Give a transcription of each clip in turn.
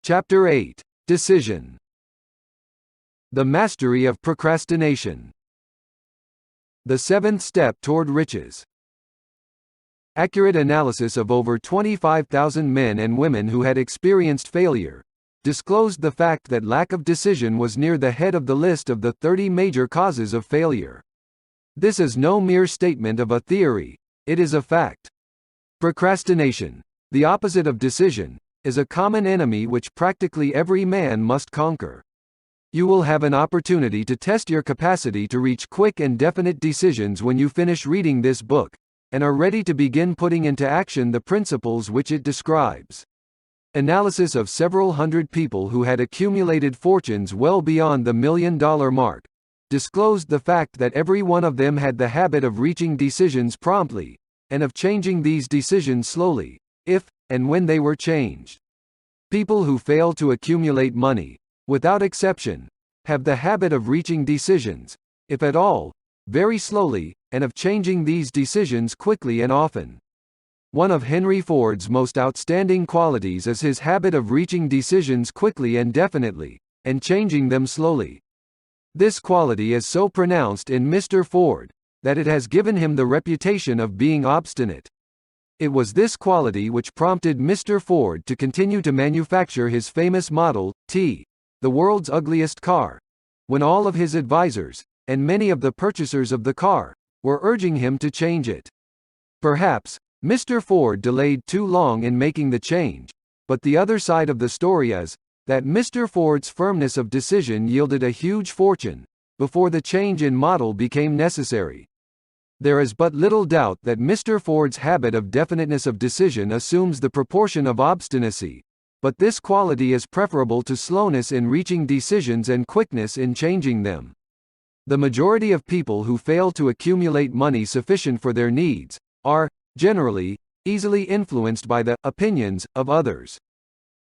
Chapter 8. Decision. The mastery of procrastination. The seventh step toward riches. Accurate analysis of over 25,000 men and women who had experienced failure disclosed the fact that lack of decision was near the head of the list of the 30 major causes of failure. This is no mere statement of a theory, it is a fact. Procrastination, the opposite of decision, is a common enemy which practically every man must conquer. You will have an opportunity to test your capacity to reach quick and definite decisions when you finish reading this book, and are ready to begin putting into action the principles which it describes. Analysis of several hundred people who had accumulated fortunes well beyond the $1 million mark disclosed the fact that every one of them had the habit of reaching decisions promptly, and of changing these decisions slowly, if and when they were changed. People who fail to accumulate money, without exception, have the habit of reaching decisions, if at all, very slowly, and of changing these decisions quickly and often. One of Henry Ford's most outstanding qualities is his habit of reaching decisions quickly and definitely, and changing them slowly. This quality is so pronounced in Mr. Ford, that it has given him the reputation of being obstinate. It was this quality which prompted Mr. Ford to continue to manufacture his famous Model T, the world's ugliest car, when all of his advisors, and many of the purchasers of the car, were urging him to change it. Perhaps, Mr. Ford delayed too long in making the change, but the other side of the story is that Mr. Ford's firmness of decision yielded a huge fortune before the change in model became necessary. There is but little doubt that Mr. Ford's habit of definiteness of decision assumes the proportion of obstinacy, but this quality is preferable to slowness in reaching decisions and quickness in changing them. The majority of people who fail to accumulate money sufficient for their needs are, generally, easily influenced by the opinions of others.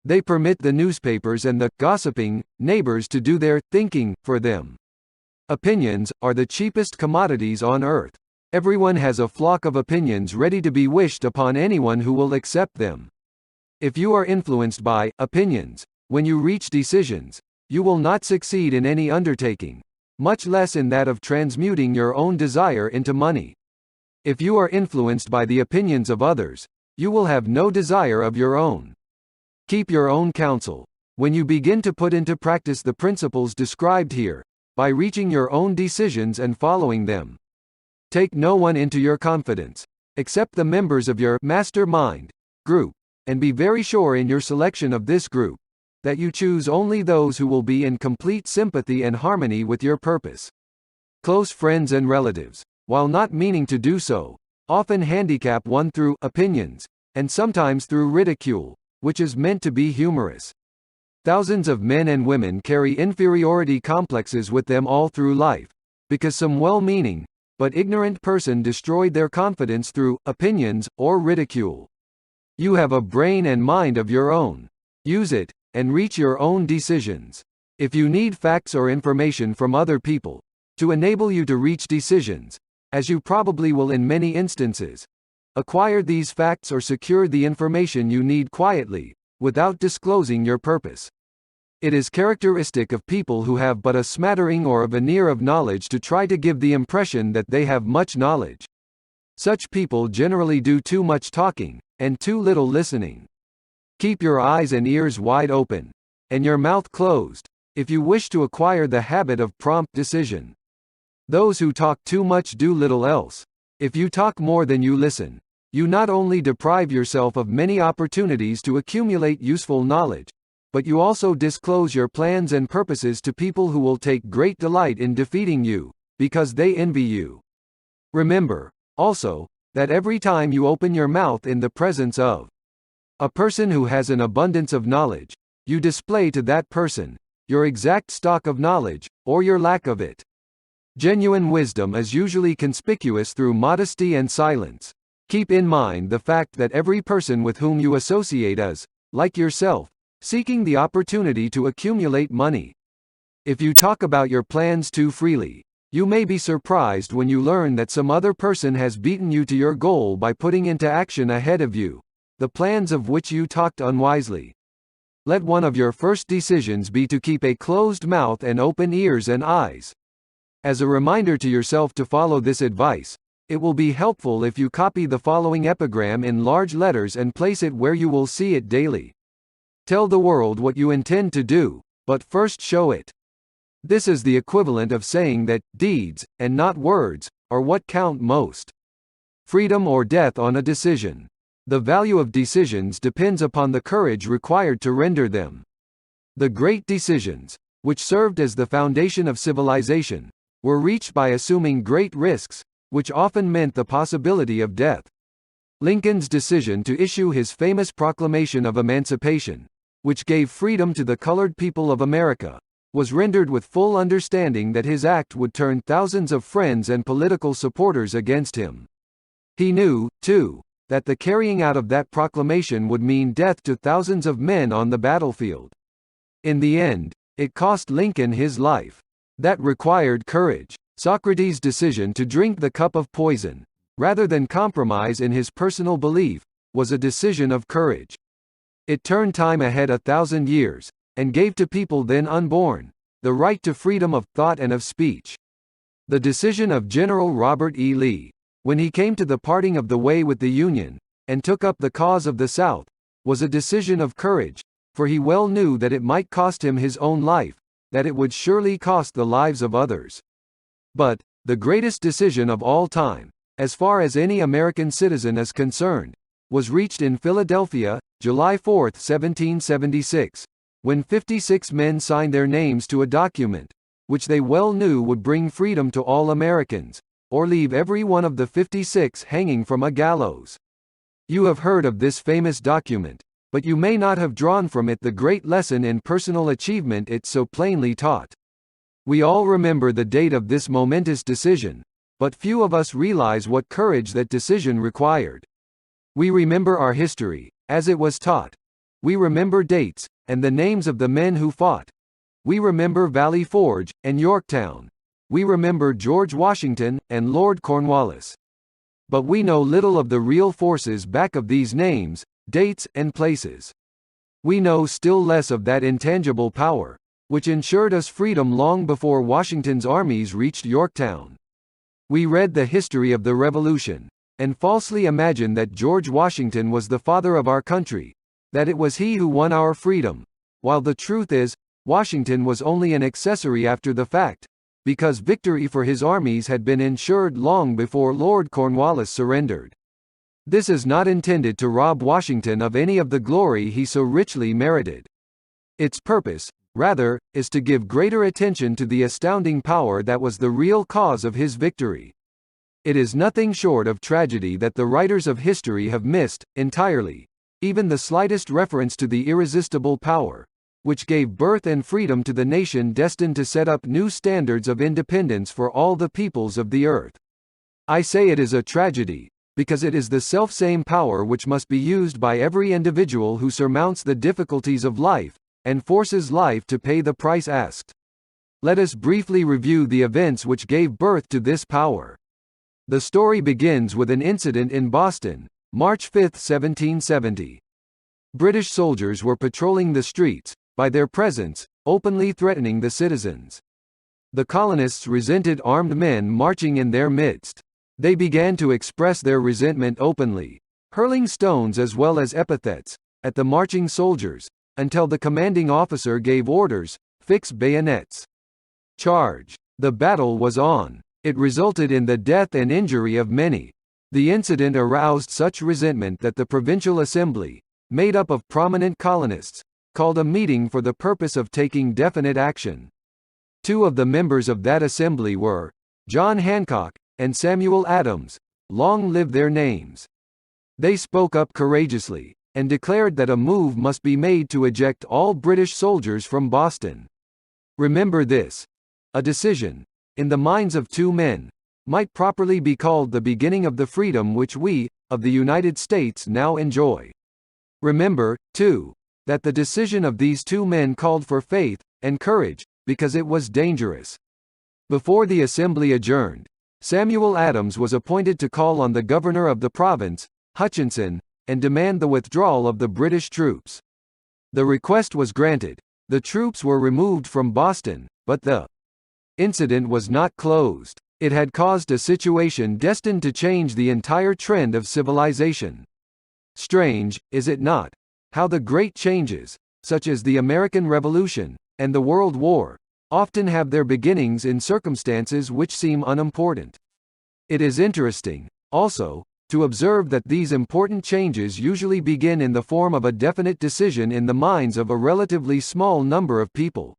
They permit the newspapers and the gossiping neighbors to do their thinking for them. Opinions are the cheapest commodities on earth. Everyone has a flock of opinions ready to be wished upon anyone who will accept them. If you are influenced by opinions, when you reach decisions, you will not succeed in any undertaking, much less in that of transmuting your own desire into money. If you are influenced by the opinions of others, you will have no desire of your own. Keep your own counsel. When you begin to put into practice the principles described here, by reaching your own decisions and following them. Take no one into your confidence, except the members of your mastermind group, and be very sure in your selection of this group that you choose only those who will be in complete sympathy and harmony with your purpose. Close friends and relatives, while not meaning to do so, often handicap one through opinions, and sometimes through ridicule, which is meant to be humorous. Thousands of men and women carry inferiority complexes with them all through life, because some well-meaning, but ignorant person destroyed their confidence through opinions or ridicule. You have a brain and mind of your own. Use it, and reach your own decisions. If you need facts or information from other people, to enable you to reach decisions, as you probably will in many instances, acquire these facts or secure the information you need quietly, without disclosing your purpose. It is characteristic of people who have but a smattering or a veneer of knowledge to try to give the impression that they have much knowledge. Such people generally do too much talking, and too little listening. Keep your eyes and ears wide open, and your mouth closed, if you wish to acquire the habit of prompt decision. Those who talk too much do little else. If you talk more than you listen, you not only deprive yourself of many opportunities to accumulate useful knowledge, but you also disclose your plans and purposes to people who will take great delight in defeating you, because they envy you. Remember, also, that every time you open your mouth in the presence of a person who has an abundance of knowledge, you display to that person your exact stock of knowledge, or your lack of it. Genuine wisdom is usually conspicuous through modesty and silence. Keep in mind the fact that every person with whom you associate is, like yourself, seeking the opportunity to accumulate money. If you talk about your plans too freely, you may be surprised when you learn that some other person has beaten you to your goal by putting into action ahead of you the plans of which you talked unwisely. Let one of your first decisions be to keep a closed mouth and open ears and eyes. As a reminder to yourself to follow this advice, it will be helpful if you copy the following epigram in large letters and place it where you will see it daily. Tell the world what you intend to do, but first show it. This is the equivalent of saying that deeds, and not words, are what count most. Freedom or death on a decision. The value of decisions depends upon the courage required to render them. The great decisions, which served as the foundation of civilization, were reached by assuming great risks, which often meant the possibility of death. Lincoln's decision to issue his famous Proclamation of Emancipation, which gave freedom to the colored people of America, was rendered with full understanding that his act would turn thousands of friends and political supporters against him. He knew, too, that the carrying out of that proclamation would mean death to thousands of men on the battlefield. In the end, it cost Lincoln his life. That required courage. Socrates' decision to drink the cup of poison, rather than compromise in his personal belief, was a decision of courage. It turned time ahead 1,000 years, and gave to people then unborn, the right to freedom of thought and of speech. The decision of General Robert E. Lee, when he came to the parting of the way with the Union, and took up the cause of the South, was a decision of courage, for he well knew that it might cost him his own life, that it would surely cost the lives of others. But, the greatest decision of all time, as far as any American citizen is concerned, was reached in Philadelphia, July 4, 1776, when 56 men signed their names to a document, which they well knew would bring freedom to all Americans, or leave every one of the 56 hanging from a gallows. You have heard of this famous document, but you may not have drawn from it the great lesson in personal achievement it so plainly taught. We all remember the date of this momentous decision, but few of us realize what courage that decision required. We remember our history, as it was taught. We remember dates, and the names of the men who fought. We remember Valley Forge, and Yorktown. We remember George Washington, and Lord Cornwallis. But we know little of the real forces back of these names, dates, and places. We know still less of that intangible power, which ensured us freedom long before Washington's armies reached Yorktown. We read the history of the Revolution, and falsely imagined that George Washington was the father of our country, that it was he who won our freedom, while the truth is, Washington was only an accessory after the fact, because victory for his armies had been ensured long before Lord Cornwallis surrendered. This is not intended to rob Washington of any of the glory he so richly merited. Its purpose, rather, is to give greater attention to the astounding power that was the real cause of his victory. It is nothing short of tragedy that the writers of history have missed, entirely, even the slightest reference to the irresistible power, which gave birth and freedom to the nation destined to set up new standards of independence for all the peoples of the earth. I say it is a tragedy, because it is the selfsame power which must be used by every individual who surmounts the difficulties of life, and forces life to pay the price asked. Let us briefly review the events which gave birth to this power. The story begins with an incident in Boston, March 5, 1770. British soldiers were patrolling the streets, by their presence, openly threatening the citizens. The colonists resented armed men marching in their midst. They began to express their resentment openly, hurling stones as well as epithets at the marching soldiers, until the commanding officer gave orders, "Fix bayonets. Charge." The battle was on. It resulted in the death and injury of many. The incident aroused such resentment that the Provincial Assembly, made up of prominent colonists, called a meeting for the purpose of taking definite action. Two of the members of that assembly were John Hancock and Samuel Adams. Long live their names. They spoke up courageously, and declared that a move must be made to eject all British soldiers from Boston. Remember this. A decision, in the minds of two men, might properly be called the beginning of the freedom which we, of the United States, now enjoy. Remember, too, that the decision of these two men called for faith and courage, because it was dangerous. Before the assembly adjourned, Samuel Adams was appointed to call on the governor of the province, Hutchinson, and demand the withdrawal of the British troops. The request was granted. The troops were removed from Boston, but the incident was not closed. It had caused a situation destined to change the entire trend of civilization. Strange, is it not, how the great changes, such as the American Revolution and the World War, often have their beginnings in circumstances which seem unimportant. It is interesting, also, to observe that these important changes usually begin in the form of a definite decision in the minds of a relatively small number of people.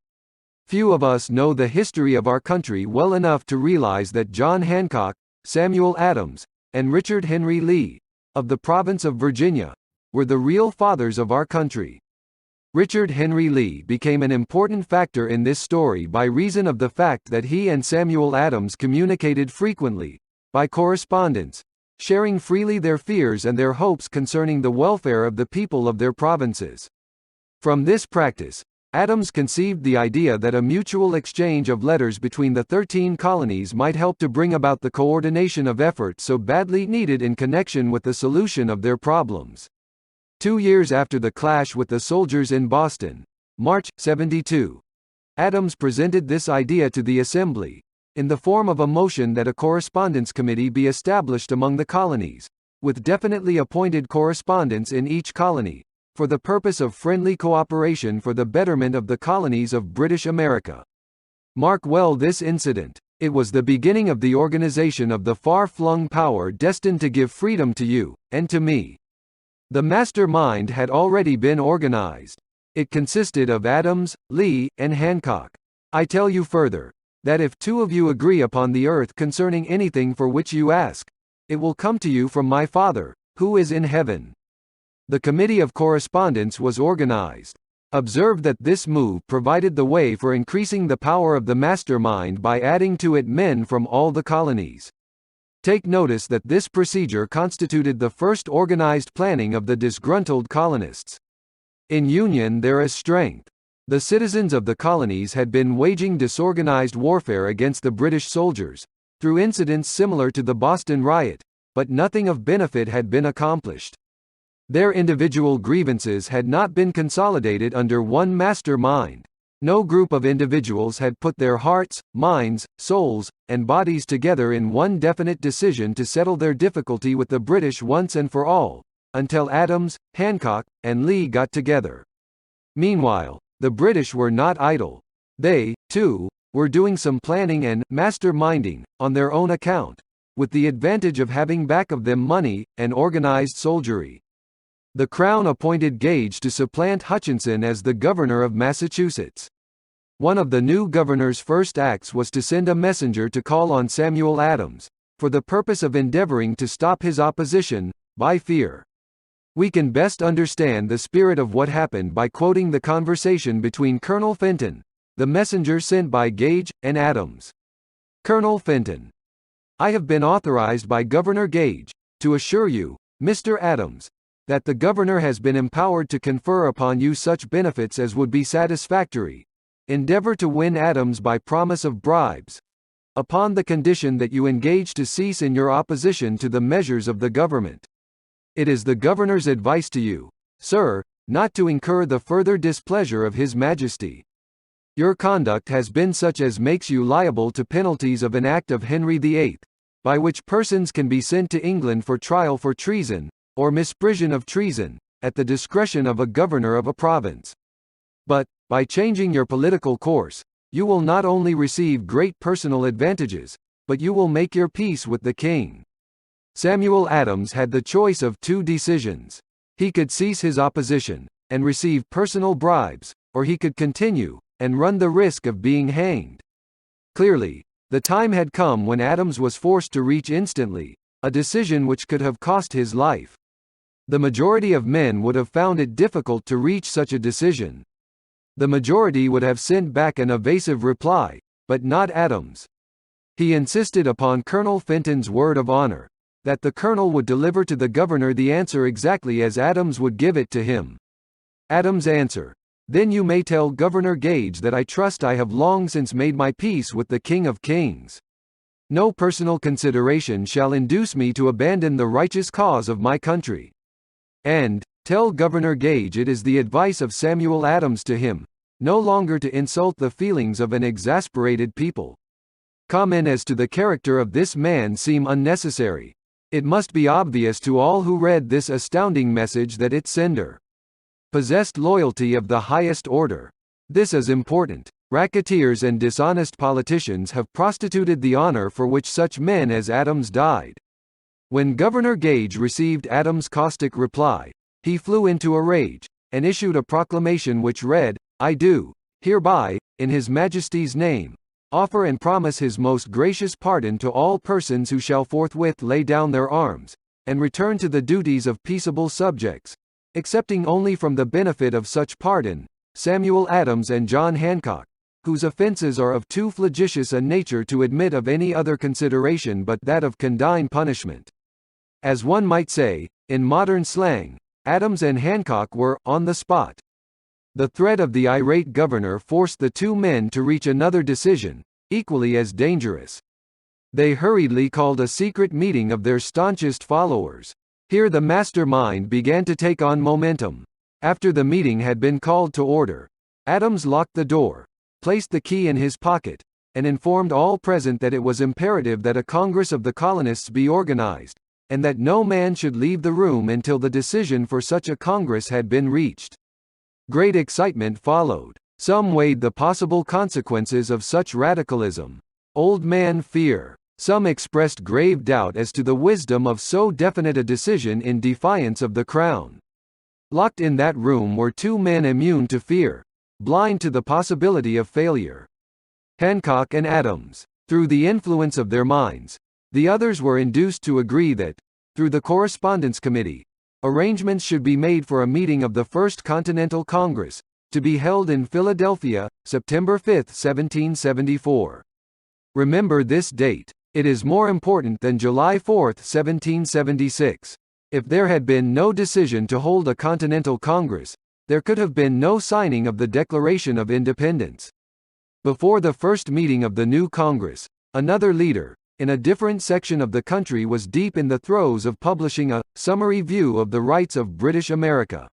Few of us know the history of our country well enough to realize that John Hancock, Samuel Adams, and Richard Henry Lee, of the province of Virginia, were the real fathers of our country. Richard Henry Lee became an important factor in this story by reason of the fact that he and Samuel Adams communicated frequently, by correspondence, sharing freely their fears and their hopes concerning the welfare of the people of their provinces. From this practice, Adams conceived the idea that a mutual exchange of letters between the 13 colonies might help to bring about the coordination of efforts so badly needed in connection with the solution of their problems. 2 years after the clash with the soldiers in Boston, March 72, Adams presented this idea to the Assembly, in the form of a motion that a correspondence committee be established among the colonies, with definitely appointed correspondents in each colony, for the purpose of friendly cooperation for the betterment of the colonies of British America. Mark well this incident. It was the beginning of the organization of the far-flung power destined to give freedom to you, and to me. The mastermind had already been organized. It consisted of Adams, Lee, and Hancock. I tell you further, that if 2 of you agree upon the earth concerning anything for which you ask, it will come to you from my Father, who is in heaven. The Committee of Correspondence was organized. Observe that this move provided the way for increasing the power of the mastermind by adding to it men from all the colonies. Take notice that this procedure constituted the first organized planning of the disgruntled colonists. In union there is strength. The citizens of the colonies had been waging disorganized warfare against the British soldiers, through incidents similar to the Boston riot, but nothing of benefit had been accomplished. Their individual grievances had not been consolidated under one master mind. No group of individuals had put their hearts, minds, souls, and bodies together in one definite decision to settle their difficulty with the British once and for all, until Adams, Hancock, and Lee got together. Meanwhile, the British were not idle. They, too, were doing some planning and master-minding, on their own account, with the advantage of having back of them money, and organized soldiery. The Crown appointed Gage to supplant Hutchinson as the governor of Massachusetts. One of the new governor's first acts was to send a messenger to call on Samuel Adams, for the purpose of endeavoring to stop his opposition, by fear. We can best understand the spirit of what happened by quoting the conversation between Colonel Fenton, the messenger sent by Gage, and Adams. Colonel Fenton: I have been authorized by Governor Gage, to assure you, Mr. Adams, that the governor has been empowered to confer upon you such benefits as would be satisfactory. Endeavor to win Adams by promise of bribes, upon the condition that you engage to cease in your opposition to the measures of the government. It is the governor's advice to you, sir, not to incur the further displeasure of His Majesty. Your conduct has been such as makes you liable to penalties of an act of Henry VIII, by which persons can be sent to England for trial for treason, or misprision of treason, at the discretion of a governor of a province. But, by changing your political course, you will not only receive great personal advantages, but you will make your peace with the king. Samuel Adams had the choice of 2 decisions. He could cease his opposition, and receive personal bribes, or he could continue, and run the risk of being hanged. Clearly, the time had come when Adams was forced to reach instantly a decision which could have cost his life. The majority of men would have found it difficult to reach such a decision. The majority would have sent back an evasive reply, but not Adams. He insisted upon Colonel Fenton's word of honor, that the colonel would deliver to the governor the answer exactly as Adams would give it to him. Adams' answer: Then you may tell Governor Gage that I trust I have long since made my peace with the King of Kings. No personal consideration shall induce me to abandon the righteous cause of my country. And, Tell Governor Gage it is the advice of Samuel Adams to him, no longer to insult the feelings of an exasperated people. Comment as to the character of this man seem unnecessary. It must be obvious to all who read this astounding message that its sender possessed loyalty of the highest order. This is important. Racketeers and dishonest politicians have prostituted the honor for which such men as Adams died. When Governor Gage received Adams' caustic reply, he flew into a rage, and issued a proclamation which read, "I do, hereby, in His Majesty's name, offer and promise His most gracious pardon to all persons who shall forthwith lay down their arms, and return to the duties of peaceable subjects, excepting only from the benefit of such pardon, Samuel Adams and John Hancock, whose offences are of too flagitious a nature to admit of any other consideration but that of condign punishment." As one might say, in modern slang, Adams and Hancock were on the spot. The threat of the irate governor forced the two men to reach another decision, equally as dangerous. They hurriedly called a secret meeting of their staunchest followers. Here the mastermind began to take on momentum. After the meeting had been called to order, Adams locked the door, placed the key in his pocket, and informed all present that it was imperative that a Congress of the colonists be organized, and that no man should leave the room until the decision for such a Congress had been reached. Great excitement followed. Some weighed the possible consequences of such radicalism. Old man fear. Some expressed grave doubt as to the wisdom of so definite a decision in defiance of the Crown. Locked in that room were two men immune to fear, blind to the possibility of failure. Hancock and Adams. Through the influence of their minds, the others were induced to agree that, through the Correspondence Committee, arrangements should be made for a meeting of the First Continental Congress, to be held in Philadelphia, September 5, 1774. Remember this date. It is more important than July 4, 1776. If there had been no decision to hold a Continental Congress, there could have been no signing of the Declaration of Independence. Before the first meeting of the new Congress, another leader, in a different section of the country, was deep in the throes of publishing a summary view of the rights of British America.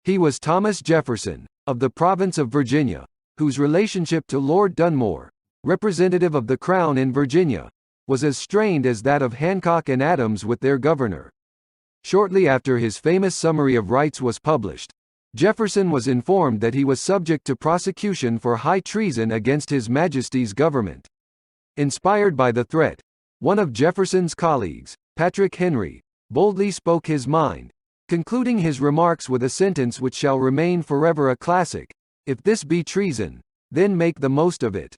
He was Thomas Jefferson, of the province of Virginia, whose relationship to Lord Dunmore, representative of the Crown in Virginia, was as strained as that of Hancock and Adams with their governor. Shortly after his famous Summary of Rights was published, Jefferson was informed that he was subject to prosecution for high treason against His Majesty's government. Inspired by the threat, one of Jefferson's colleagues, Patrick Henry, boldly spoke his mind, concluding his remarks with a sentence which shall remain forever a classic: "If this be treason, then make the most of it."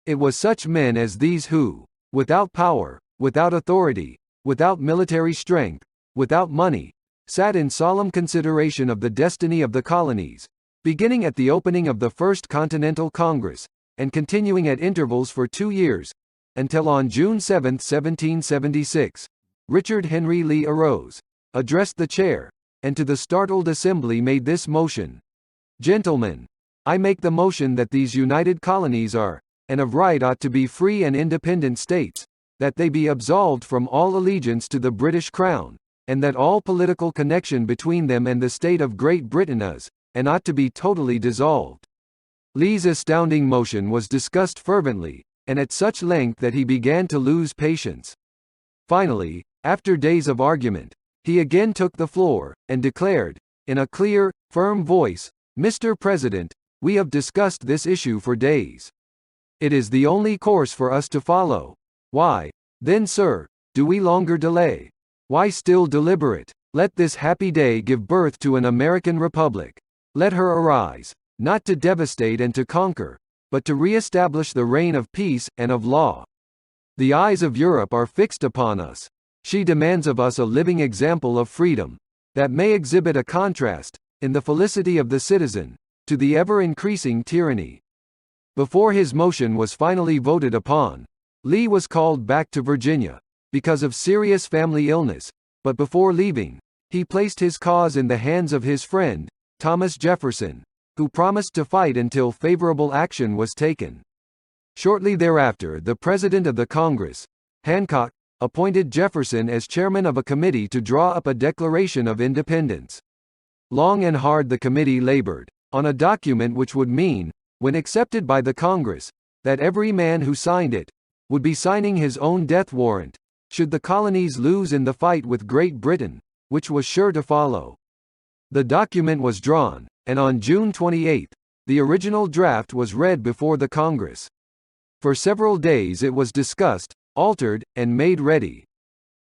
It was such men as these who, without power, without authority, without military strength, without money, sat in solemn consideration of the destiny of the colonies, beginning at the opening of the First Continental Congress, and continuing at intervals for 2 years, until on June 7, 1776, Richard Henry Lee arose, addressed the chair, and to the startled assembly made this motion: "Gentlemen, I make the motion that these united colonies are, and of right ought to be free and independent states, that they be absolved from all allegiance to the British Crown, and that all political connection between them and the state of Great Britain is, and ought to be totally dissolved." Lee's astounding motion was discussed fervently, and at such length that he began to lose patience. Finally, after days of argument, he again took the floor, and declared, in a clear, firm voice, "Mr. President, we have discussed this issue for days. It is the only course for us to follow. Why, then, sir, do we longer delay? Why still deliberate? Let this happy day give birth to an American Republic. Let her arise, not to devastate and to conquer, but to re-establish the reign of peace and of law. The eyes of Europe are fixed upon us. She demands of us a living example of freedom, that may exhibit a contrast, in the felicity of the citizen, to the ever-increasing tyranny." Before his motion was finally voted upon, Lee was called back to Virginia, because of serious family illness, but before leaving, he placed his cause in the hands of his friend, Thomas Jefferson, who promised to fight until favorable action was taken. Shortly thereafter, the President of the Congress, Hancock, appointed Jefferson as chairman of a committee to draw up a Declaration of Independence. Long and hard the committee labored on a document which would mean, when accepted by the Congress, that every man who signed it would be signing his own death warrant, should the colonies lose in the fight with Great Britain, which was sure to follow. The document was drawn, and on June 28, the original draft was read before the Congress. For several days it was discussed, altered, and made ready.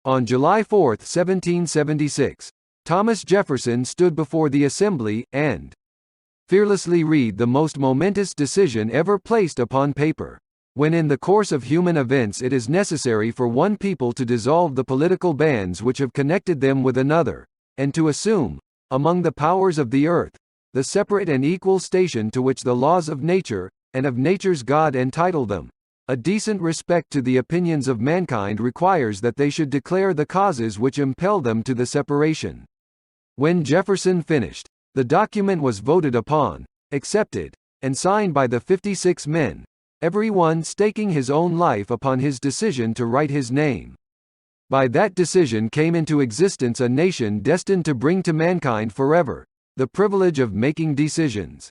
On July 4, 1776, Thomas Jefferson stood before the Assembly, and fearlessly read the most momentous decision ever placed upon paper. When in the course of human events it is necessary for one people to dissolve the political bands which have connected them with another, and to assume, among the powers of the earth, the separate and equal station to which the laws of nature, and of nature's God entitle them, a decent respect to the opinions of mankind requires that they should declare the causes which impel them to the separation. When Jefferson finished, the document was voted upon, accepted, and signed by the 56 men, every one staking his own life upon his decision to write his name. By that decision came into existence a nation destined to bring to mankind forever the privilege of making decisions.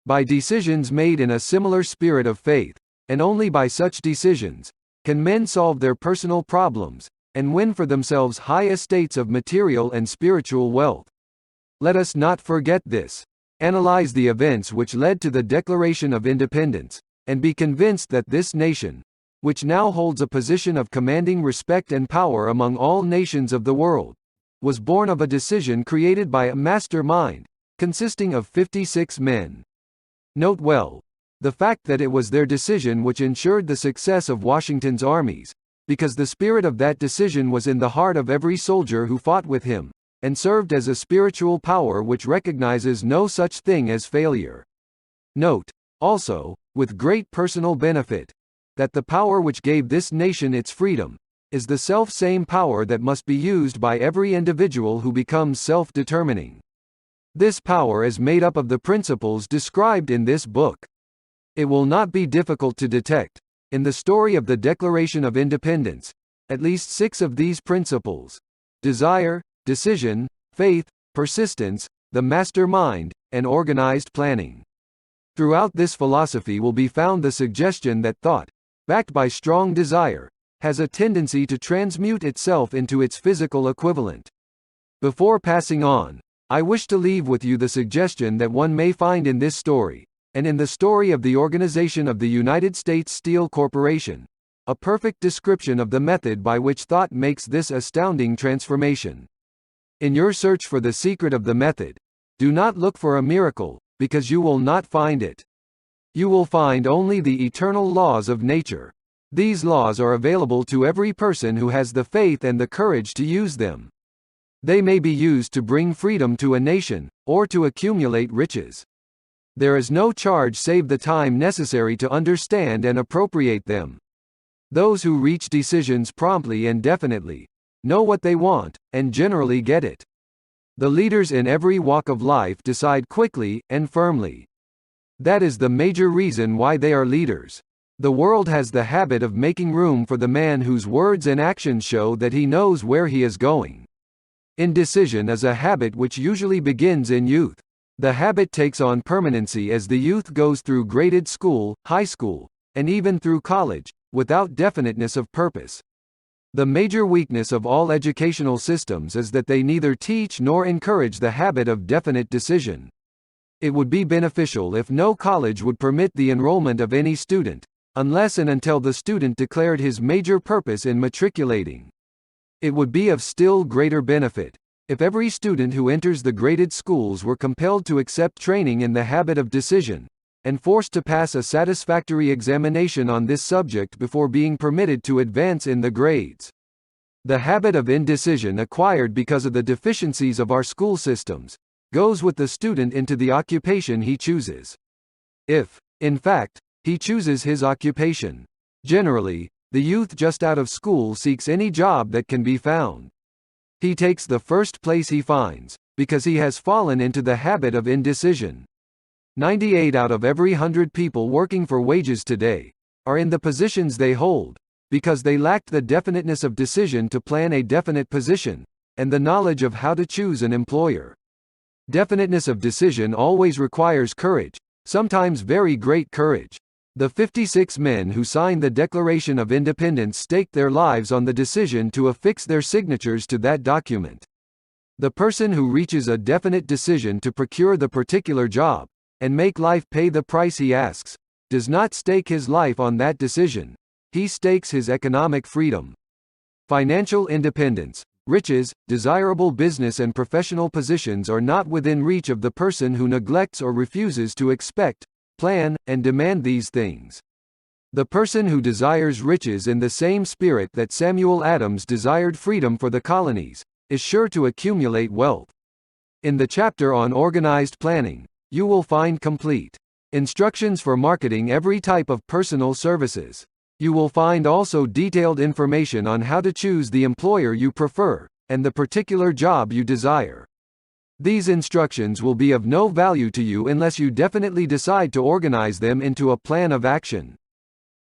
By decisions made in a similar spirit of faith, and only by such decisions, can men solve their personal problems, and win for themselves high estates of material and spiritual wealth. Let us not forget this. Analyze the events which led to the Declaration of Independence, and be convinced that this nation, which now holds a position of commanding respect and power among all nations of the world, was born of a decision created by a master mind, consisting of 56 men. Note well, the fact that it was their decision which ensured the success of Washington's armies, because the spirit of that decision was in the heart of every soldier who fought with him, and served as a spiritual power which recognizes no such thing as failure. Note, also, with great personal benefit, that the power which gave this nation its freedom is the self-same power that must be used by every individual who becomes self-determining. This power is made up of the principles described in this book. It will not be difficult to detect, in the story of the Declaration of Independence, at least 6 of these principles: desire, decision, faith, persistence, the master mind, and organized planning. Throughout this philosophy will be found the suggestion that thought, backed by strong desire, has a tendency to transmute itself into its physical equivalent. Before passing on, I wish to leave with you the suggestion that one may find in this story, and in the story of the organization of the United States Steel Corporation, a perfect description of the method by which thought makes this astounding transformation. In your search for the secret of the method, do not look for a miracle, because you will not find it. You will find only the eternal laws of nature. These laws are available to every person who has the faith and the courage to use them. They may be used to bring freedom to a nation, or to accumulate riches. There is no charge save the time necessary to understand and appropriate them. Those who reach decisions promptly and definitely know what they want, and generally get it. The leaders in every walk of life decide quickly and firmly. That is the major reason why they are leaders. The world has the habit of making room for the man whose words and actions show that he knows where he is going. Indecision is a habit which usually begins in youth. The habit takes on permanency as the youth goes through graded school, high school, and even through college, without definiteness of purpose. The major weakness of all educational systems is that they neither teach nor encourage the habit of definite decision. It would be beneficial if no college would permit the enrollment of any student, unless and until the student declared his major purpose in matriculating. It would be of still greater benefit if every student who enters the graded schools were compelled to accept training in the habit of decision, and forced to pass a satisfactory examination on this subject before being permitted to advance in the grades. The habit of indecision acquired because of the deficiencies of our school systems goes with the student into the occupation he chooses. If, in fact, he chooses his occupation. Generally, the youth just out of school seeks any job that can be found. He takes the first place he finds, because he has fallen into the habit of indecision. 98 out of every 100 people working for wages today are in the positions they hold, because they lacked the definiteness of decision to plan a definite position, and the knowledge of how to choose an employer. Definiteness of decision always requires courage, sometimes very great courage. The 56 men who signed the Declaration of Independence staked their lives on the decision to affix their signatures to that document. The person who reaches a definite decision to procure the particular job, and make life pay the price he asks, does not stake his life on that decision. He stakes his economic freedom. Financial independence, riches, desirable business and professional positions are not within reach of the person who neglects or refuses to expect, plan, and demand these things. The person who desires riches in the same spirit that Samuel Adams desired freedom for the colonies, is sure to accumulate wealth. In the chapter on organized planning, you will find complete instructions for marketing every type of personal services. You will find also detailed information on how to choose the employer you prefer, and the particular job you desire. These instructions will be of no value to you unless you definitely decide to organize them into a plan of action.